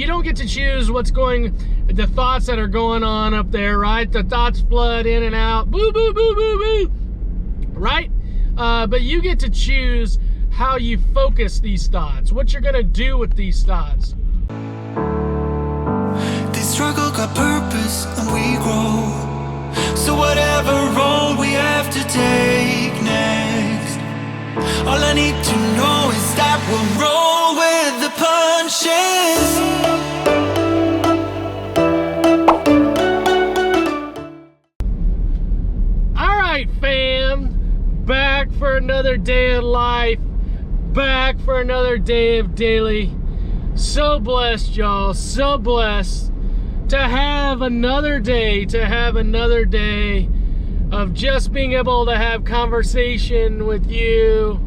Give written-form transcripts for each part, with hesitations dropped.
don't get to choose what's going, the thoughts that are going on up there, right? The thoughts flood in and out, boo, boo, boo, boo, boo, right? But you get to choose how you focus these thoughts, what you're gonna do with these thoughts. This struggle got purpose and we grow. So whatever road we have to take next, all I need to know is that we'll roll with the punches. All right, fam, back for another day of life, back for another day of daily. So blessed, y'all, so blessed to have another day, of just being able to have conversation with you,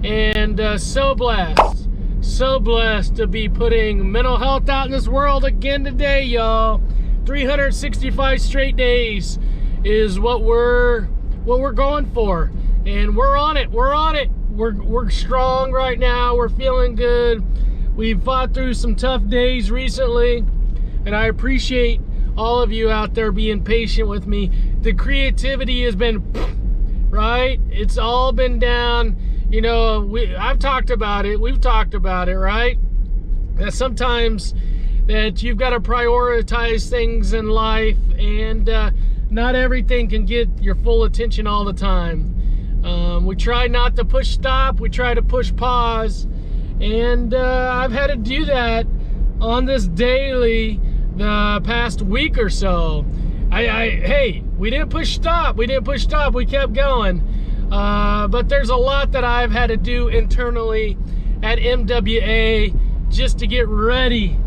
and so blessed to be putting mental health out in this world again today, y'all. 365 straight days is what we're going for, and we're on it. We're strong right now. We're feeling good. We've fought through some tough days recently, and I appreciate all of you out there being patient with me. The creativity has been, right? It's all been down. You know, I've talked about it. We've talked about it, right? That sometimes that you've got to prioritize things in life, and not everything can get your full attention all the time. We try not to push stop. We try to push pause. And I've had to do that on this daily the past week or so. Hey, we didn't push stop. We kept going. But there's a lot that I've had to do internally at MWA just to get ready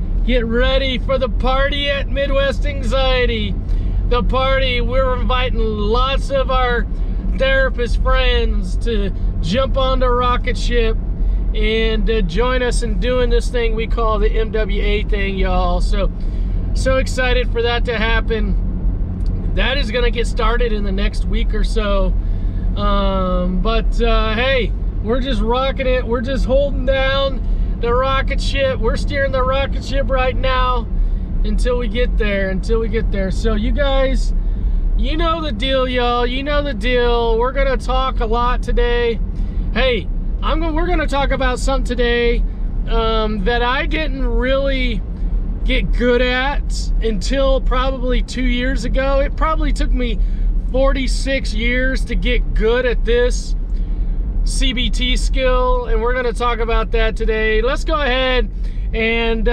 for the party at Midwest Anxiety. The party, we're inviting lots of our therapist friends to jump on the rocket ship and join us in doing this thing we call the MWA thing, y'all. So excited for that to happen. That is gonna get started in the next week or so. Hey, we're just rocking it. We're just holding down the rocket ship. We're steering the rocket ship right now until we get there, So you guys, you know the deal, y'all. You know the deal. We're gonna talk a lot today. Hey, we're gonna talk about something today that I didn't really get good at until probably 2 years ago. It probably took me 46 years to get good at this CBT skill, and we're gonna talk about that today. Let's go ahead and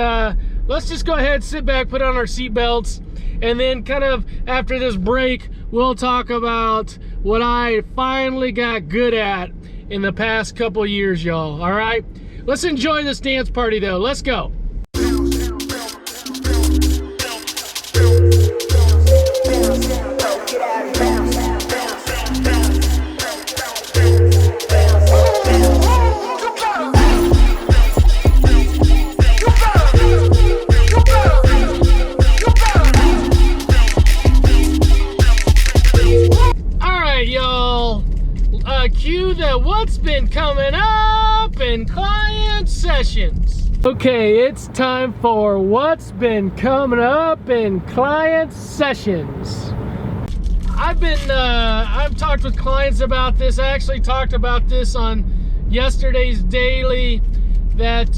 let's just go ahead, sit back, put on our seatbelts, and then kind of after this break, we'll talk about what I finally got good at in the past couple years, y'all. All right, let's enjoy this dance party though. Let's go. Cue the what's been coming up in client sessions. Okay, it's time for what's been coming up in client sessions. I've talked with clients about this. I actually talked about this on yesterday's daily, that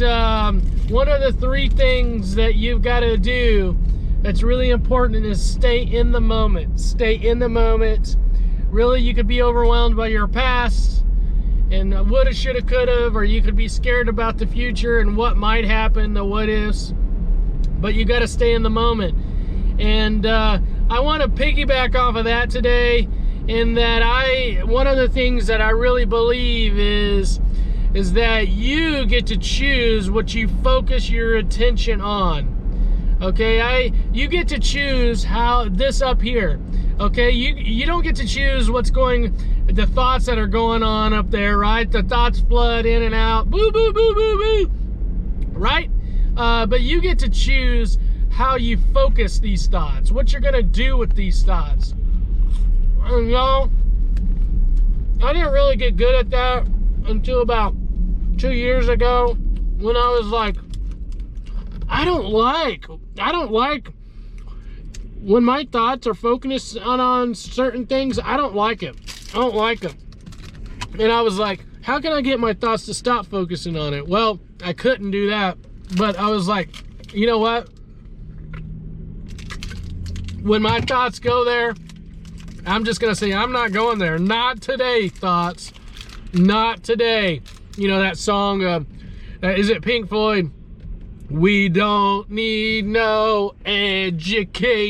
one of the 3 things that you've got to do that's really important is stay in the moment. Stay in the moment. Really, you could be overwhelmed by your past and woulda, shoulda, coulda, or you could be scared about the future and what might happen, the what ifs, but you got to stay in the moment. And I want to piggyback off of that today, in that one of the things that I really believe is that you get to choose what you focus your attention on. Okay, you get to choose how this up here. Okay, you don't get to choose what's going, the thoughts that are going on up there, right? The thoughts flood in and out, boo, boo, boo, boo, boo, right? But you get to choose how you focus these thoughts, what you're gonna do with these thoughts. And y'all, I didn't really get good at that until about 2 years ago, when I was like, I I don't like when my thoughts are focused on certain things. I don't like it. I don't like it. And I was like, how can I get my thoughts to stop focusing on it? Well, I couldn't do that, but I was like, you know what? When my thoughts go there, I'm just gonna say, I'm not going there. Not today, thoughts. Not today. You know that song, is it Pink Floyd? We don't need no education.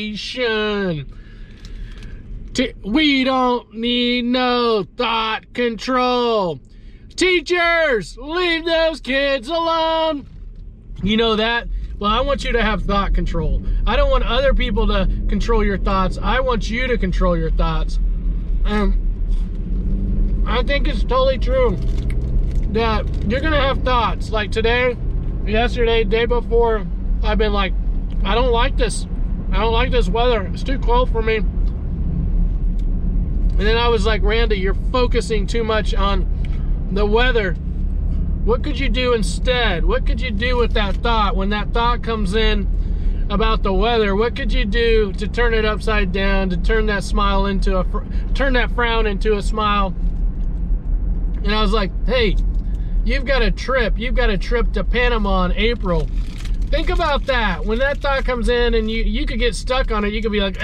We don't need no thought control. Teachers, leave those kids alone. You know that? Well, I want you to have thought control. I don't want other people to control your thoughts. I want you to control your thoughts. I think it's totally true that you're gonna have thoughts. Like today, yesterday, day before, I've been like, I don't like this. I don't like this weather. It's too cold for me. And then I was like, Randy, you're focusing too much on the weather. What could you do instead? What could you do with that thought? When that thought comes in about the weather, what could you do to turn it upside down, to turn that smile into a, turn that frown into a smile? And I was like, hey, you've got a trip to Panama in April. Think about that. When that thought comes in and you could get stuck on it, you could be like,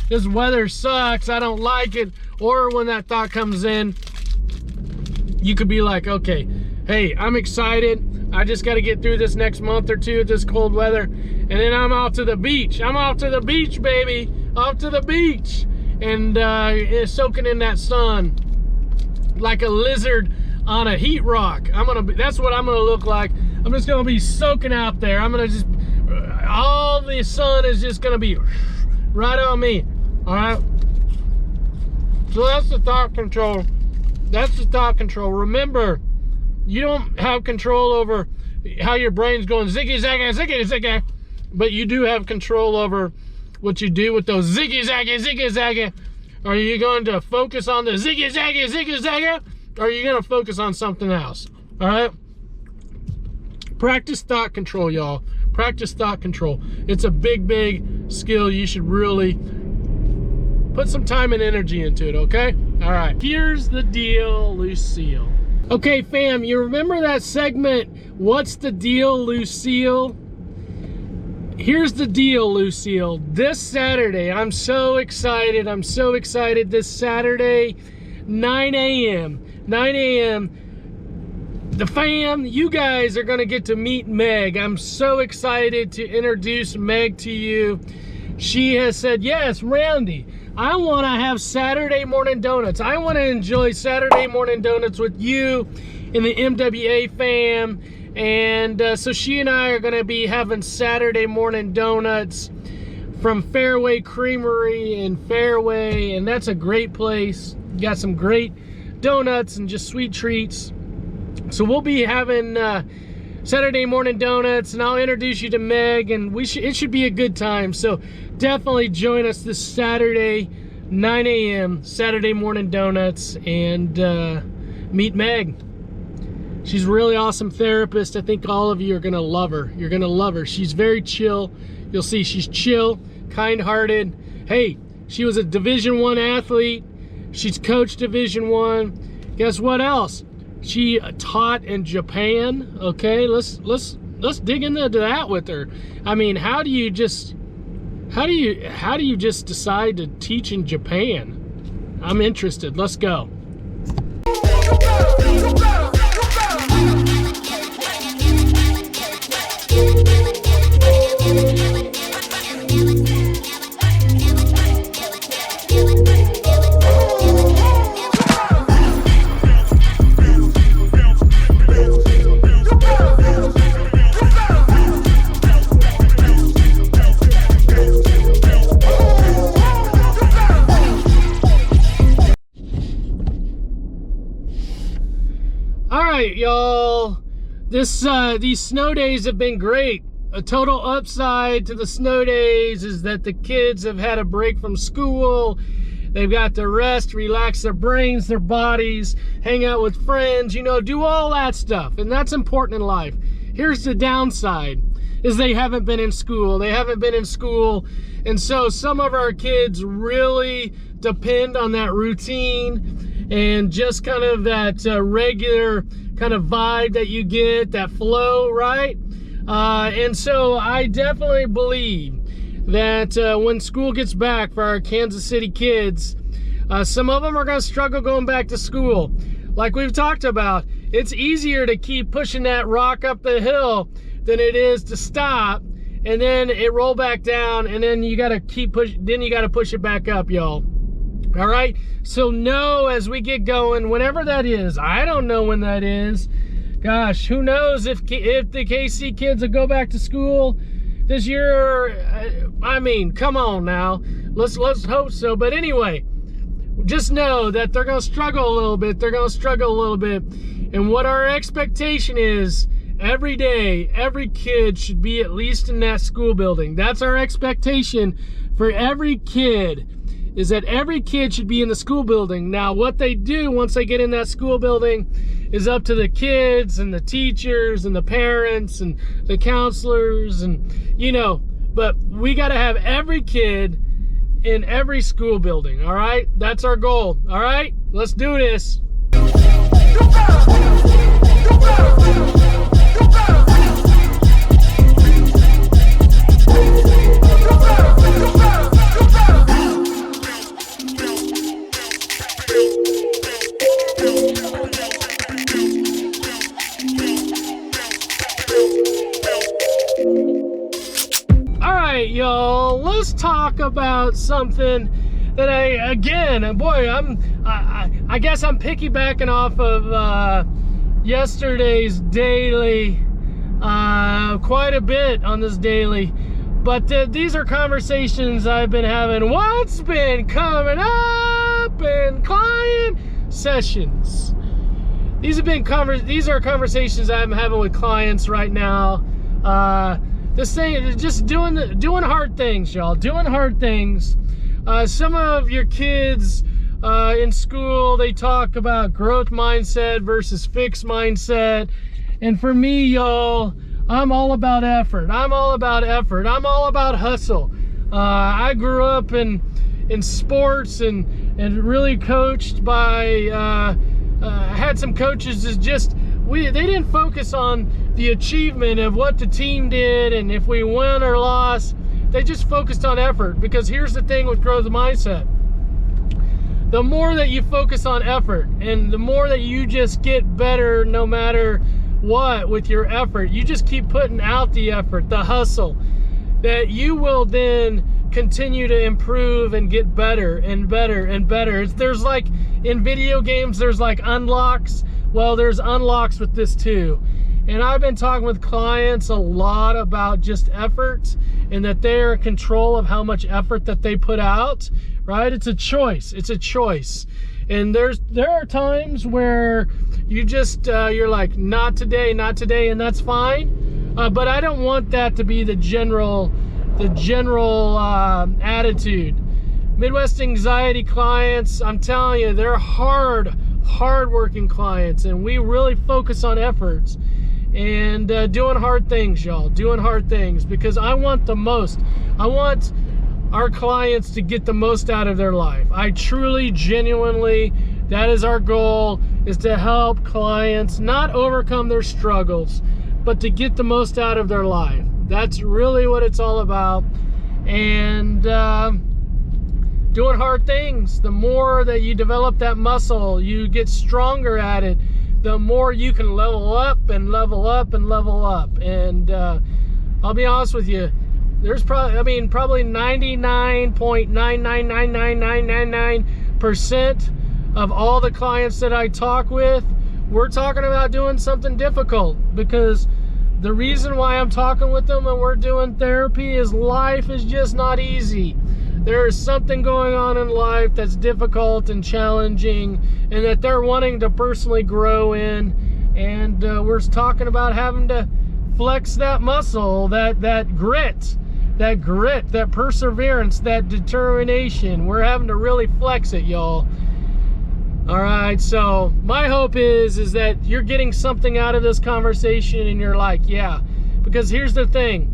this weather sucks, I don't like it. Or when that thought comes in, you could be like, okay, hey, I'm excited. I just got to get through this next month or two of this cold weather. And then I'm off to the beach. I'm off to the beach, baby. Off to the beach. And soaking in that sun like a lizard on a heat rock. That's what I'm gonna look like. I'm just gonna be soaking out there. I'm gonna just, all the sun is just gonna be right on me. All right. So that's the thought control. That's the thought control. Remember, you don't have control over how your brain's going ziggy zaggy, ziggy zaggy, but you do have control over what you do with those ziggy zaggy, ziggy zaggy. Are you going to focus on the ziggy zaggy, ziggy zaggy? Or are you going to focus on something else? All right? Practice thought control, y'all. Practice thought control. It's a big, big skill. You should really put some time and energy into it, okay? All right. Here's the deal, Lucille. Okay, fam, you remember that segment, What's the Deal, Lucille? Here's the deal, Lucille. This Saturday, I'm so excited. I'm so excited. This Saturday, 9 a.m. 9 a.m. The fam, you guys are going to get to meet Meg. I'm so excited to introduce Meg to you. She has said, yes, Randy, I want to have Saturday morning donuts. I want to enjoy Saturday morning donuts with you and the MWA fam. And so she and I are going to be having Saturday morning donuts from Fairway Creamery in Fairway. And that's a great place. Got some great donuts and just sweet treats. So we'll be having Saturday morning donuts, and I'll introduce you to Meg, and it should be a good time. So definitely join us this Saturday, 9 a.m. Saturday morning donuts, and meet Meg. She's a really awesome therapist. I think all of you are gonna love her. You're gonna love her. She's very chill. You'll see she's chill, kind-hearted. Hey, she was a Division I athlete. She's coached Division I. Guess what else? She taught in Japan. Okay, let's dig into that with her. I mean, how do you just decide to teach in Japan? I'm interested. Let's go. Y'all, these snow days have been great. A total upside to the snow days is that the kids have had a break from school. They've got to rest, relax their brains, their bodies, hang out with friends, you know, do all that stuff. And that's important in life. Here's the downside. is they haven't been in school. They haven't been in school. And so some of our kids really depend on that routine and just kind of that regular kind of vibe that you get, that flow, right? And so I definitely believe that when school gets back for our Kansas City kids, some of them are going to struggle going back to school. Like we've talked about, it's easier to keep pushing that rock up the hill than it is to stop and then it roll back down, and then you got to keep then you got to push it back up, y'all. All right, so know as we get going, whenever that is, I don't know when that is. Gosh, who knows if the KC kids will go back to school this year. I mean, come on now, let's hope so. But anyway, just know that they're going to struggle a little bit. They're going to struggle a little bit. And what our expectation is, every day, every kid should be at least in that school building. That's our expectation for every kid, is that every kid should be in the school building. Now, what they do once they get in that school building is up to the kids and the teachers and the parents and the counselors and, you know, but we got to have every kid in every school building, all right? That's our goal, all right? Let's do this. All right, y'all, let's talk about something that I guess I'm piggybacking off of yesterday's daily quite a bit on this daily, but these are conversations I've been having. What's been coming up in client sessions? These are conversations I'm having with clients right now. This thing is just doing hard things, y'all. Doing hard things. Some of your kids in school, they talk about growth mindset versus fixed mindset. And for me, y'all, I'm all about effort. I'm all about effort. I'm all about hustle. I grew up in sports and really coached by, had some coaches that they didn't focus on the achievement of what the team did and if we won or lost. They just focused on effort, because here's the thing with growth mindset. The more that you focus on effort and the more that you just get better no matter what with your effort, you just keep putting out the effort, the hustle, that you will then continue to improve and get better and better and better. There's like in video games, there's like unlocks. Well, there's unlocks with this too. And I've been talking with clients a lot about just effort and that they're in control of how much effort that they put out, right? It's a choice. It's a choice. And there are times where you just, you're like, not today, and that's fine. But I don't want that to be the general attitude. Midwest Anxiety clients, I'm telling you, they're hard-working clients, and we really focus on efforts and doing hard things, y'all. Doing hard things, because I want the most. I want our clients to get the most out of their life. I truly, genuinely, that is our goal, is to help clients not overcome their struggles, but to get the most out of their life. That's really what it's all about. And doing hard things, the more that you develop that muscle, you get stronger at it, the more you can level up and level up and level up. And I'll be honest with you, there's probably 99.9999999% of all the clients that I talk with, we're talking about doing something difficult, because the reason why I'm talking with them and we're doing therapy is life is just not easy. There is something going on in life that's difficult and challenging, and that they're wanting to personally grow in. And we're talking about having to flex that muscle, that grit, that perseverance, that determination. We're having to really flex it, y'all. All right, so my hope is that you're getting something out of this conversation and you're like, yeah, Because here's the thing.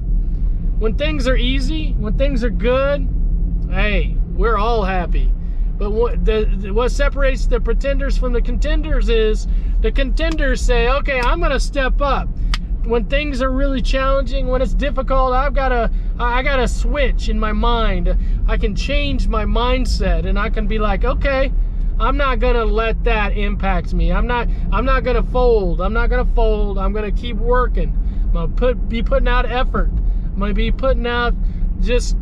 When things are easy, when things are good, hey, we're all happy. But what separates the pretenders from the contenders is the contenders say, okay, I'm going to step up. When things are really challenging, when it's difficult, I got a switch in my mind. I can change my mindset, and I can be like, okay, I'm not gonna let that impact me. I'm not gonna fold. I'm not gonna fold. I'm gonna keep working. I'm gonna be putting out effort. I'm gonna be putting out just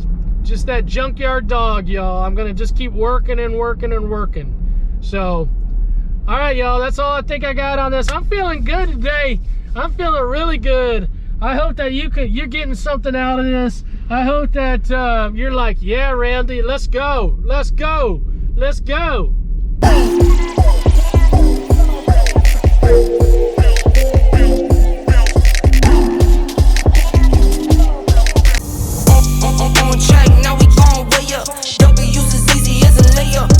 that junkyard dog, y'all. I'm gonna just keep working and working and working. So, all right, y'all. That's all I think I got on this. I'm feeling good today. I'm feeling really good. I hope that you're getting something out of this. I hope that you're like, yeah, Randy, let's go. Let's go. Let's go.